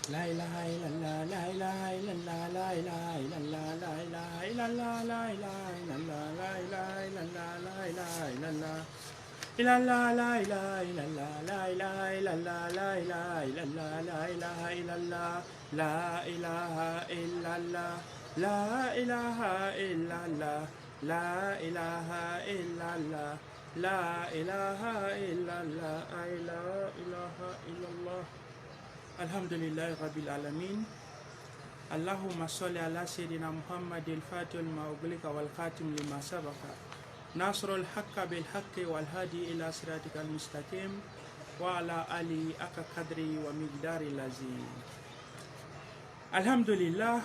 La ilaha illallah, la ilaha illallah, la ilaha illallah, la ilaha illallah, la ilaha illallah, la ilaha illallah, la ilaha illallah. Illallah, la ilaha illallah, la ilaha illallah, la ilaha illallah, la ilaha illallah, la ilaha illallah, la ilaha illallah, la ilaha illallah, la ilaha illallah, la ilaha illallah. Alhamdulillah Rabbil Alamin. Allahumma salli ala Sayyidina Muhammad al-Fatih al-Ma'uglika wal-Khatim lima sabaka Nasr al-Haqqa bil-Haqqi wal-Hadi ila siratika al-Mustaqim wa ala ali aka qadri wa migdari lazim. Alhamdulillah.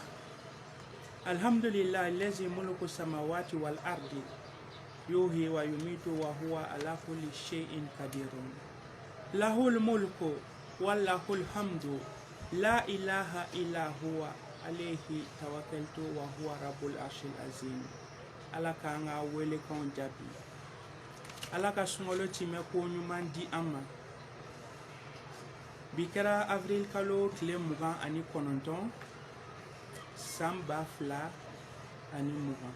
Alhamdulillah allazi mulku samawati wal-ardi yuhi wa yumitu wa huwa ala kulli shay'in qadirun. Lahul mulku wallahul hamdu la ilaha illa huwa alayhi tawakkaltu wa huwa rabbul arshil azim. Alaka nga wele kon jabi alaka sungolo time ko nyuman di amma bikara avril kalo kile mugan ani kononton samba fla ani mugan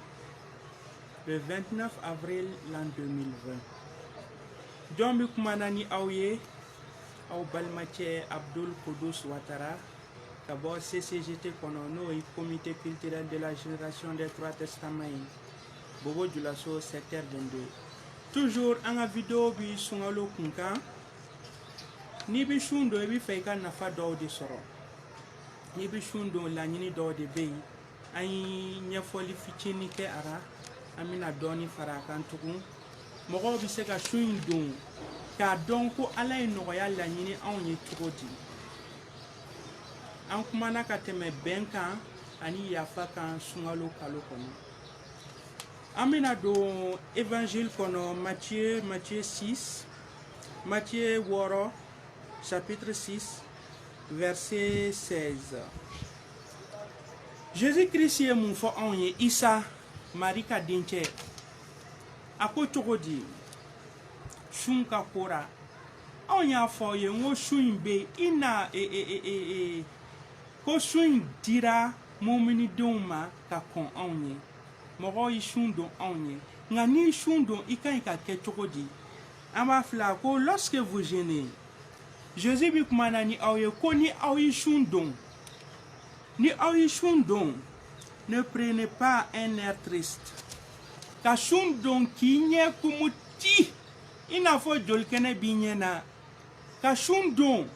le 29 avril l'an 2020 jombi kumanani awye aw balmache Abdul Koudous Ouattara d'abord CCGT konono et comité culturel de la génération des trois testaments Bobo Dioulasso secteur 22 toujours en vidéo bi sungalo kunka ni bi shundo bi fayka nafa do de soro ni bi shundo la nyini do de bey ay nyafoli fitini ke ara amina doni farakan tugun mogo bi se ka shundo ka donko ala yi nogoya laɲini anw ye cogo di an kumana ka tɛmɛ bɛn kan ani yafa kan sunkalo kalo kɔnɔ an bɛna don évangile kɔnɔ Matthieu 6 Matthieu 6 chapitre 6 verset 16 Jésus Christ ye mun fɔ anw ye Isa Mari ka dencɛ a ko cogo di sun ka kora anw y'a fɔ ye ngo sun be ina ko sun dira muminidenw ma ka kɔn anw ye mɔgɔw yi sun don anw ye nka ni sun don I kan ka kɛ cogo di an b'a fila ko lorsque vous jeûnez Jésus bi kumana ni aw ye ko ni aw yi sun don ne prenez pas un air triste ka sun don k'i ɲɛ kumuti ina fo jolkene binyena ka shundon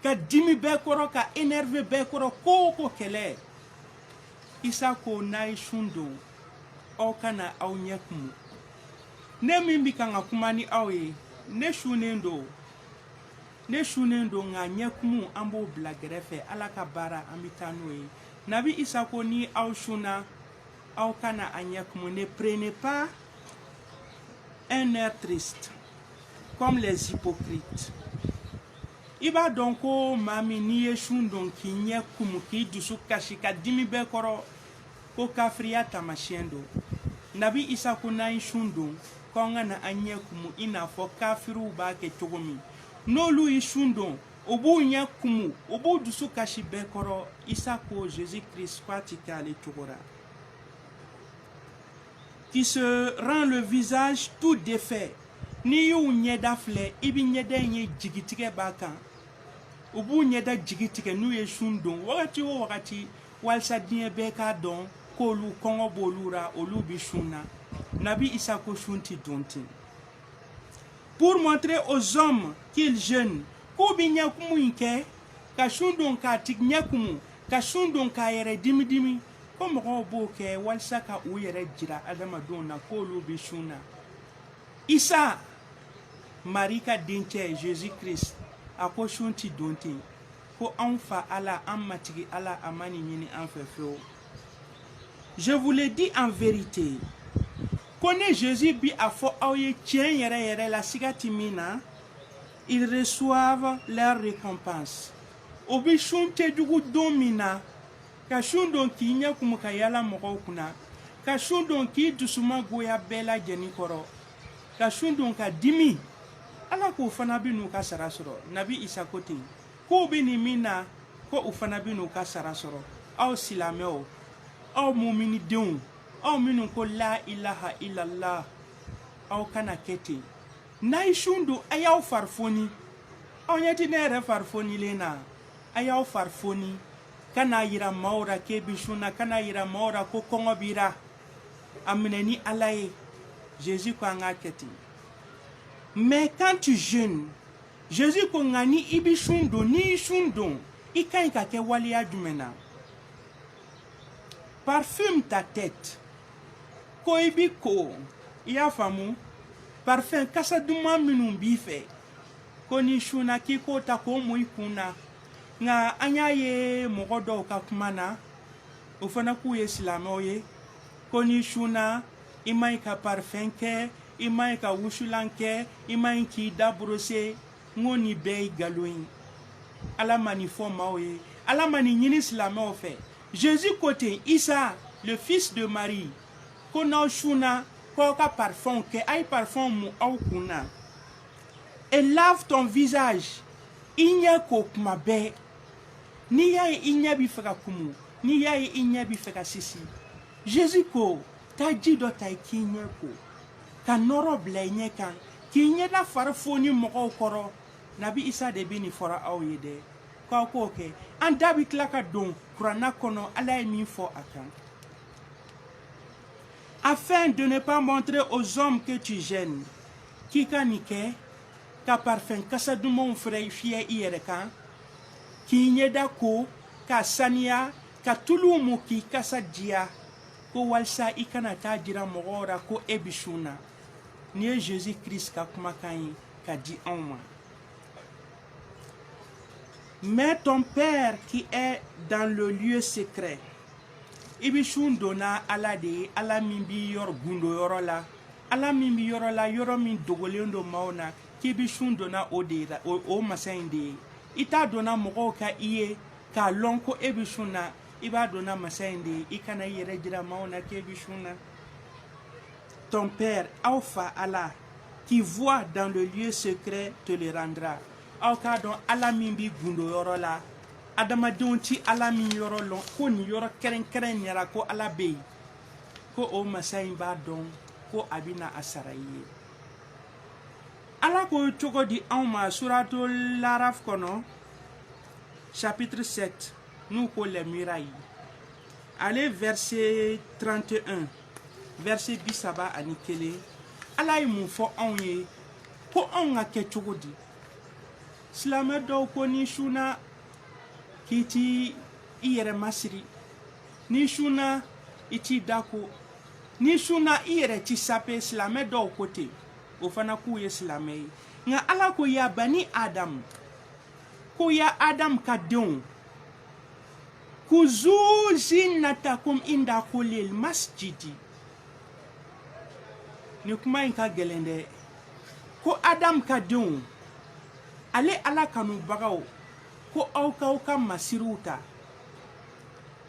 ka dimi bekoro ka énervé bekoro ko kele Isa ko nay shundon o kana aw nyekmu ne mimbi kanga kumani awe ne shunendo nga nyekmu ambo bla grefe ala ka bara amitanoe nabi Isa ko ni aw shuna aw kana anyekmu ne prenez pas un air triste comme les hypocrites. Iba donko mami ni yeshun don ki nye kumu ki dusu kashi ka dimi bekoro ko kafriya tamashiendo. Nabi Isa kuna yeshun don konga na anye kumu ina fo kafiru ba ke chogomi. Nolu yeshun don obu nye kumu obu dusu kashi bekoro Isa ko Jésus Christ kwatika le chogora. Qui se rend le visage tout défait. Ni yu nyeda fle ibi nyeda nye jigitike baka ubu nyeda jigitike nu ye shundon wakati walsa dinye beka don ko lu kongo bolura olu bi shuna nabi Isa ko shunti dontin pour montrer aux hommes qu'ils jeûnent ko bi nyakumu inke ka shundon ka tik nyakumu ka shundon ka yere dimi ko mo bo ke walsa ka u yere jira adama don na ko lu bi shuna Isa Marika dencɛ Jésus Christ a ko shunti donte ko anw fa ala an matigi ala a mani ɲini an fɛ fewu je vous le dis en vérité ko ne Jésus bi a fɔ aw ye tiɲɛ yɛrɛ la sigati min na ils reçoivent leur récompense o bi sun tɛjugu don min na ka sun don k'i ɲɛ kumu ka yala mɔgɔw kunna ka sun don k'i dusuma goya bɛɛ lajɛlen kɔrɔ ka sun don ka dimi ala ko fana bi n'u ka sara sɔrɔ nabi Isa ko ten ko bi ni min na ko u fana bi n'u ka sara sɔrɔ aw silamɛw aw muminidenw aw minnu ko la ilaha illallah aw kana kɛ ten n'a ye sun don a y'aw fari foni aw ɲɛ tɛ ne yɛrɛ fari fonilen na a y'aw fari foni kana yira maaw la k'e bi sun na kana yira maaw la ko kɔngɔ b'i la a minɛ ni ala ye Jésus ko an k'a kɛ ten mais quand tu jeûnes Jésus ko nka ni i bi sun don n'i sun don i ka ɲi ka kɛ waleya jumɛn na parfume ta tête ko i bi ko i y'a faamu parfum kasa duman minnu b'i fɛ ko ni sunna k'i k'o ta k'o mun i kun na nka an y'a ye mɔgɔ dɔw ka kuma na o fana k'u ye silamɛw ye ko ni sunna i ma ɲi ka parfum kɛ i ma ɲi ka wusulan kɛ i ma ɲi k'i da brosser n ko nin bɛɛ ye nkalon ye ala ma nin fɔ maaw ye ala ma nin ɲini silamɛw fɛ Jésus ko ten Isa le fils de Marie ko n'aw sunna k'aw ka parfum kɛ a ye parfum mun aw kun na et lave ton visage i ɲɛ ko kuma bɛɛ n'i y'a ye i ɲɛ b'i fɛ ka kumu n'i y'a ye i ɲɛ b'i fɛ ka sisi Jésus ko taa ji dɔ ta i k'i ɲɛ ko ka nɔrɔ bila i ɲɛ kan k'i ɲɛda fari foni mɔgɔw kɔrɔ nabi Isa de bɛ nin fɔra aw ye dɛ k'aw k'o kɛ an da bɛ tila ka don kuranna kɔnɔ ala ye min fɔ a kan afin de ne pas montrer aux hommes que tu gênes k'i ka nin kɛ ka parfum kasa dumanw fiyɛ i yɛrɛ kan k'i ɲɛda ko ka saniya ka tulu mu k'i kasa diya ko walisa i kana taa jira mɔgɔw la ko e bi sun na nin ye Jésus Christ ka kumakan ye ka di anw ma mais ton père qui est dans le lieu secret i bi sun donna ala de ye ala min b'i yɔrɔ gundo yɔrɔ la ala min b'i yɔrɔ la yɔrɔ min dogolen don maaw na k'i bi sun donna o de la o masa in de ye i t'a donna mɔgɔw ka i ye k'a lɔn ko e bi sun na i b'a donna masa in de ye i kana i yɛrɛ jira maaw na k'e bi sun na ton père aw fa ala qui voit dans le lieu secret te le rendra aw k'a dɔn ala min b'i gundo yɔrɔ la adamadenw ti ala min yɔrɔ lɔn ko nin yɔrɔ kɛrɛnkɛrɛn ɲɛra ko ala bɛ yen ko o masa in b'a dɔn ko a bɛna a sara i ye ala ko cogo di anw ma suratul Araf kɔnɔ chapitre 7 n'u ko les murailles ale verset 31 verset 31 ala ye mun fɔ anw ye ko anw ka kɛ cogo di silamɛ dɔw ko ni sunna k'i t'i yɛrɛ masiri ni sunna i t'i da ko ni sunna i yɛrɛ ti sape silamɛ dɔw ko ten o fana k'u ye silamɛ ye nka ala ko ya bani adam ko ya adam ka denw kuzu zinatakum inda kulil masjidi ni kuma in ka gɛlɛn dɛ ko adam ka denw ale ala kanubagaw ko aw ka masiriw ta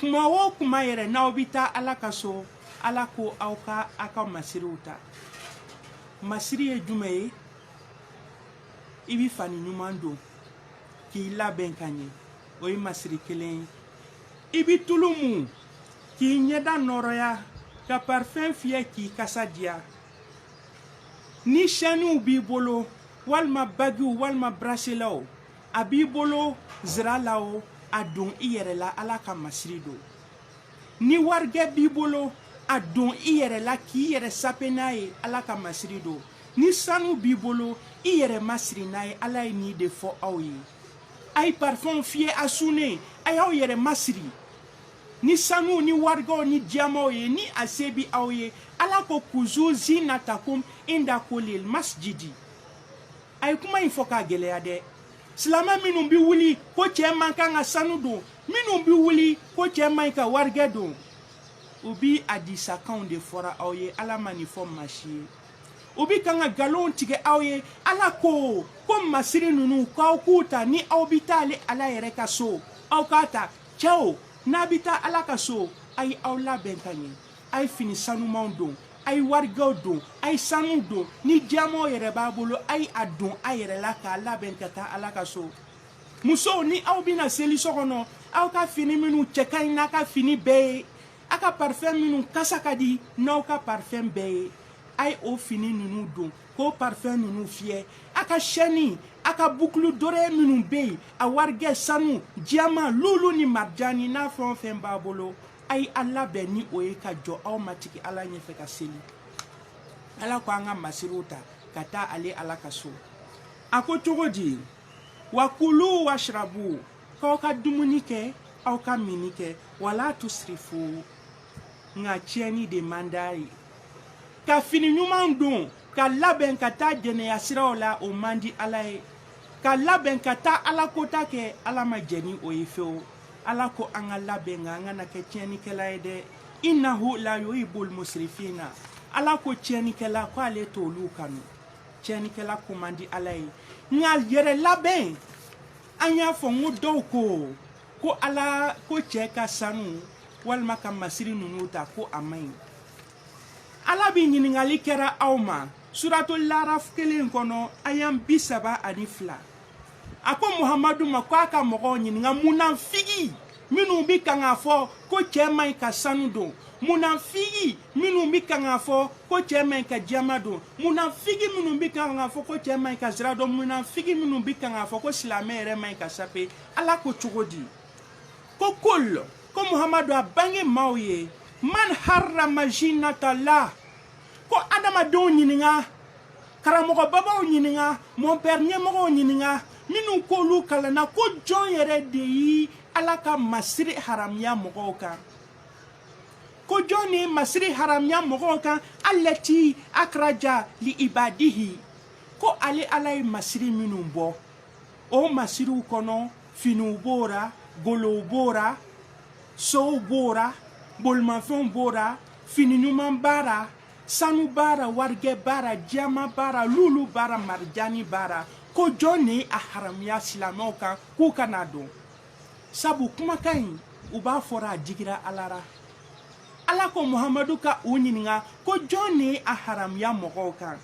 kuma o kuma yɛrɛ n'aw bi taa ala ka so ala ko aw ka masiriw ta masiri ye jumɛn ye i bi fani ɲuman don k'i labɛn ka ɲɛ o ye masiri kelen ye i bi tulu mun k'i ɲɛda nɔrɔya ka parfum fiyɛ k'i kasa diya ni chaînew b'i bolo walima bagiw walima braselaw a b'i bolo zira la o a don i yɛrɛ la ala ka masiri don ni warigɛ b'i bolo a don i yɛrɛ la k'i yɛrɛ sape n'a ye ala ka masiri don ni sanu b'i bolo i yɛrɛ masiri n'a ye ala ye nin de fɔ aw ye a ye parfum fiyɛ a sunnen a y'aw yɛrɛ masiri ni sanu ni warigɛw ni jamaw ye ni a se bi aw ye ala ko kuzu zinatakum inda kulil masjidi a ye kuma in fɔ k'a gɛlɛya dɛ silamɛ minnu bi wuli ko cɛ man kan ka sanu don minnu bi wuli ko cɛ man ka warigɛ don u bi a disakanw de fɔra aw ye ala ma nin fɔ maa si ye u bi kan ka nkalon tigɛ aw ye ala ko masiri ninnu k'aw k'u ta ni aw bi taa ala yɛrɛ ka so aw k'a ta cɛw n'a bi taa ala ka so a ye aw labɛn ka ɲɛ a ye fini sanumanw don a ye warigɛw don a ye sanu don ni jamaw yɛrɛ b'a bolo a ye a don a yɛrɛ la k'a labɛn ka taa ala ka so muso ni aw bina seli so kɔnɔ aw ka fini minnu cɛ ka ɲi n'a ka fini bɛɛ ye a ka parfum minnu kasa ka di n'aw ka parfum bɛɛ ye a ye o fini ninnu don k'o parfum ninnu fiyɛ a ka chaîne a ka boucle d'oreille minnu bɛ yen a warijɛ sanu diamant lulu ni marjani n'a fɛn o fɛn b'a bolo a ye a labɛn ni o ye ka jɔ aw matigi ala ɲɛfɛ ka seli ala ko an ka masiriw ta ka taa ale ala ka so a ko cogo di wa kulu washrabu k'aw ka dumuni kɛ aw ka mini kɛ wala tusrifu nka tiɲɛni de man d'a ye ka fini ɲuman don ka labɛn ka taa jɛnɛya siraw la o man di ala ye ka labɛn ka taa ala kota kɛ ala ma jɛ ni o ye fewu ala ko an ka labɛn nka an kana kɛ tiɲɛnikɛla ye dɛ innahu la yuhibbul musrifina ala ko tiɲɛnikɛla ko ale t'olu kanu tiɲɛnikɛla ko man di ala ye nka yɛrɛ labɛn an y'a fɔ n ko dɔw ko ala ko cɛ ka sanu walima ka masiri ninnu ta ko a man ɲi ala bi ɲininkali kɛra aw ma suratul laraf 1 kɔnɔ ayan 32 a ko muhamadu ma ko a ka mɔgɔw ɲininka munafigi minnu bi kan k'a fɔ ko cɛ man ɲi ka sanu don munafigi minnu bi kan k'a fɔ ko cɛ man ɲi ka jama don munafigi minnu bi kan k'a fɔ ko cɛ man ɲi ka sira dɔn munafigi minnu bi kan k'a fɔ ko silamɛ yɛrɛ man ɲi ka sape ala ko cogo di ko kul ko muhamadu a bange maaw ye man harrama zinatala ko adamadenw ɲininka karamɔgɔ babaw ɲininka mon père ɲɛmɔgɔw ɲininka minnu k'olu kalanna ko jɔn yɛrɛ de yi ala ka masiri haramiya mɔgɔw kan ko jɔn ni masiri haramiya mɔgɔw kan allati akraja li ibadihi ko ale ala ye masiri minnu bɔ o masiriw kɔnɔ finiw b'o ra golow b'o ra sow b'o ra bolimafɛnw b'o ra fini ɲuman b'a ra sanu b'a ra warijɛ b'a ra jama b'a ra lulu b'a ra marijani b'a ra ko jɔn ni a haramiya silamɛw kan k'u kana dɔn sabu kumakan in u b'a fɔra a digira ala ra ala ko muhamadu ka u ɲininka ko jɔn ni a haramiya mɔgɔw kan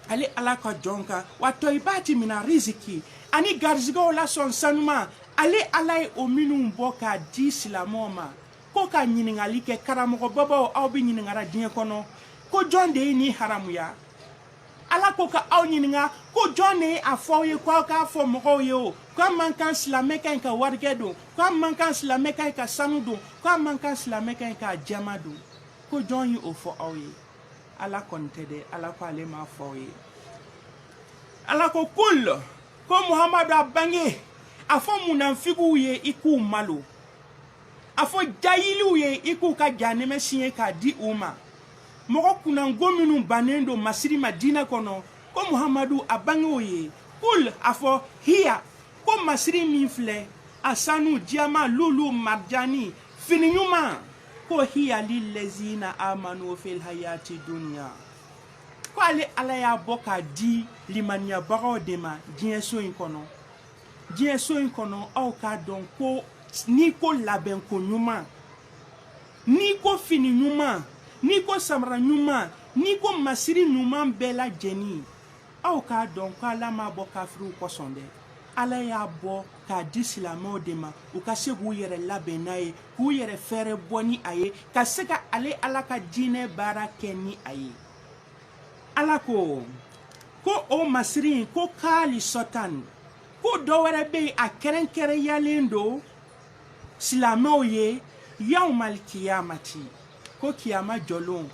ale ala ka jɔn kan wa tɔyibati mina riziki ani garizigɛw la sɔn sanuma ale ala ye o minnu bɔ k'a di silamɛw ma ko ka ɲininkali kɛ karamɔgɔ babaw aw bi ɲininkara diɲɛ kɔnɔ ko jɔn de ye ni haramuya ala ko ka aw ɲininka ko jɔn de ye a fɔ aw ye ko aw k'a fɔ mɔgɔw ye o ko a man kan silamɛ ka ɲi ka warijɛ don ko a man kan silamɛ ka ɲi ka sanu don ko a man kan silamɛ ka ɲi ka jama don ko jɔn ye o fɔ aw ye ala kɔni tɛ dɛ ala ko ale m'a fɔ aw ye ala ko kul ko muhamadu a bange a fɔ munafigiw ye i k'u malo a fɔ jahiliw ye i k'u ka janɛmɛ siɲɛ k'a di u ma mɔgɔ kunnango minnu bannen don masiri ma diinɛ kɔnɔ ko muhamadu a bangew ye kul a fɔ hiya ko masiri min filɛ a sanu jama lulu marjani fini ɲuman ko hiya lillezina amanu fil hayati dunya ko ale ala y'a bɔ k'a di limaniyabagaw de ma diɲɛ so in kɔnɔ diɲɛ so in kɔnɔ aw k'a dɔn ko n'i ko labɛnko ɲuman n'i ko fini ɲuman n'i ko samara ɲuman n'i ko masiri ɲuman bɛɛ lajɛlen aw k'a dɔn ko ala m'a bɔ kafiriw kosɔn dɛ ala y'a bɔ k'a di silamɛw de ma u ka se k'u yɛrɛ labɛn n'a ye k'u yɛrɛ fɛrɛ bɔ ni a ye ka se ka ale ala ka diinɛ baara kɛ ni a ye ala ko o masiri ko kaali sɔtan ko dɔ wɛrɛ bɛ yen a kɛrɛnkɛrɛnyalen don silamɛw ye yawmal kiyamati ko kiyama jɔlon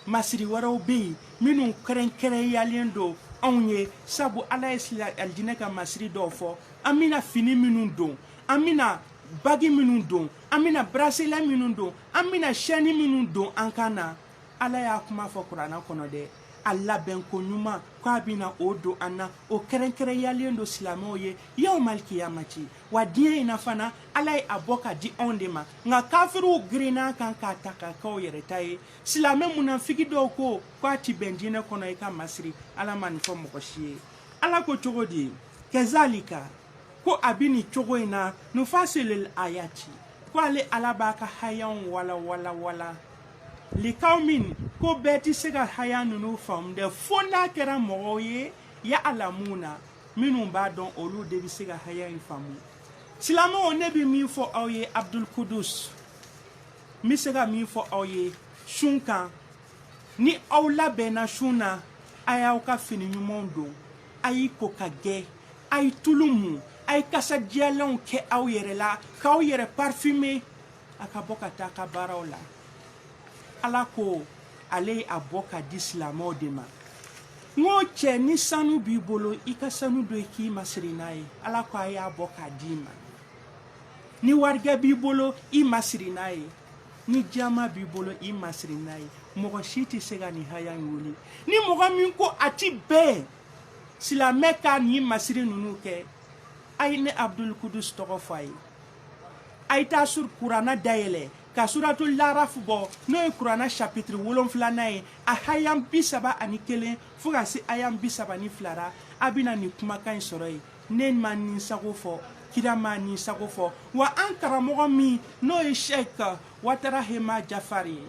masiri wɛrɛw bɛ yen minnu kɛrɛnkɛrɛnyalen don anw ye sabu ala ye alijinɛ ka masiri dɔw fɔ an bɛna fini minnu don an bɛna bagi minnu don an bɛna bracelet minnu don an bɛna chaîne minnu don an kan na ala y'a kuma fɔ kuranɛ kɔnɔ dɛ a labɛnko ɲuman k'a bɛna o don an na o kɛrɛnkɛrɛnyalen don silamɛw ye yawmal kiyamati wa diɲɛ in na fana ala ye a bɔ ka di anw de ma nka kafiriw girinna kan k'a ta k'a k'aw yɛrɛ ta ye silamɛ munafigi dɔw ko k'a ti bɛn diinɛ kɔnɔ i ka masiri ala ma nin fɔ mɔgɔ si ye ala ko cogo di kɛzalika ko a bɛ nin cogo in na nufasilil ayati ko ale ala b'a ka hayanw wala likaumin ko bɛɛ ti se ka haya ninnu faamu dɛ fo n'a kɛra mɔgɔw ye ya alamuna minnu b'a dɔn olu de bɛ se ka haya in faamu silamɛw ne bɛ min fɔ aw ye Abdul Kudus n bɛ se ka min fɔ aw ye sun kan ni aw labɛnna sun na a y'aw ka fini ɲumanw don a y'i ko ka gɛ a ye tulu mun a ye kasajalanw kɛ aw yɛrɛ la k'aw yɛrɛ parfumer a ka bɔ ka taa a ka baaraw la Ala ko ale a bɔ ka di silamɛw de ma n ko cɛ ni sanu b'i bolo i ka sanu don i k'i masiri n'a ye Ala ko a y'a bɔ k'a d'i ma ni warigɛ b'i bolo i masiri n'a ye ni jama b'i bolo i masiri n'a ye mɔgɔ si tɛ se ka nin haya in wuli ni mɔgɔ min ko a ti bɛn silamɛ ka nin masiri ninnu kɛ a ye ne Abdul Kudus tɔgɔ fɔ a ye a ye taa kuranna dayɛlɛ ka suratul Laraf bɔ n'o ye kuranna chapitre 7 ye a hayan 31 fo ka se hayan 32 ra a bɛna nin kumakan in sɔrɔ yen ne ma nin sago fɔ kira ma nin sago fɔ wa an karamɔgɔ min n'o ye Sheikh Watara Hema Jafari ye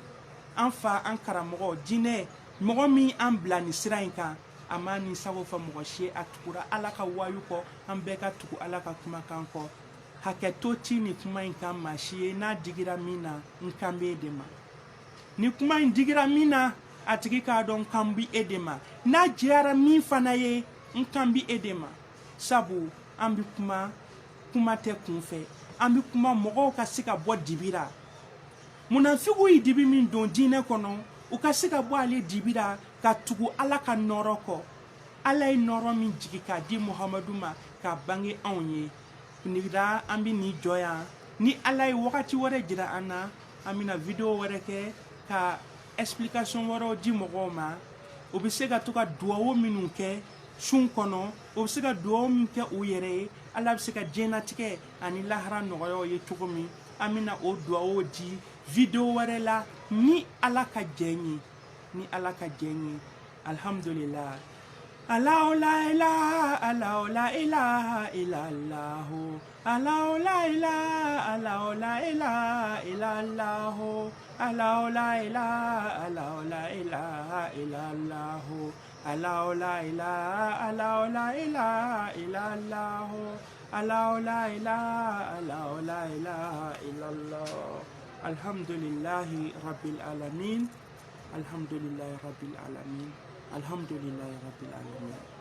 an fa an karamɔgɔ jinɛ mɔgɔ min an bila nin sira in kan a ma nin sago fɔ mɔgɔ si a tugura Ala ka wayu kɔ an bɛɛ ka tugu Ala ka kumakan kɔ hakɛto ti ni kuma in kan maa si ye n'a digira min na n kan bɛ e de ma ni kuma in digira min na a tigi k'a dɔn n kan bɛ e de ma n'a diyara min fana ye n kan bɛ e de ma sabu an bɛ kuma tɛ kunfɛ an bɛ kuma mɔgɔw ka se ka bɔ dibi la munafigiw ye dibi min don diinɛ kɔnɔ u ka se ka bɔ ale dibi la ka tugu Ala ka nɔɔrɔ kɔ Ala ye nɔɔrɔ min jigi k'a di Muhamadu ma k'a bange anw ye nira an bɛ nin jɔ yan ni Ala ye wagati wɛrɛ jira an na an bɛna video wɛrɛ kɛ ka explication wɛrɛw di mɔgɔw ma u bɛ se ka to ka duwawu minnu kɛ sun kɔnɔ u bɛ se ka duwawu min kɛ u yɛrɛ ye Ala bɛ se ka diɲɛlatigɛ ani lahara nɔgɔya ye cogo min an bɛna o duwawu di video wɛrɛ la ni Ala ka jɛn ye ni Ala ka jɛn ye alhamdulillah Allah la ilaha Allah la ilaha illallah Allah la ilaha Allah la ilaha illallah Allah la ilaha Allah la ilaha illallah Allah la ilaha Allah la ilaha illallah Allah la ilaha Allah la ilaha illallah alhamdulillahi rabbil alamin alhamdulillahi rabbil alamin alhamdulillahi rabbil alamin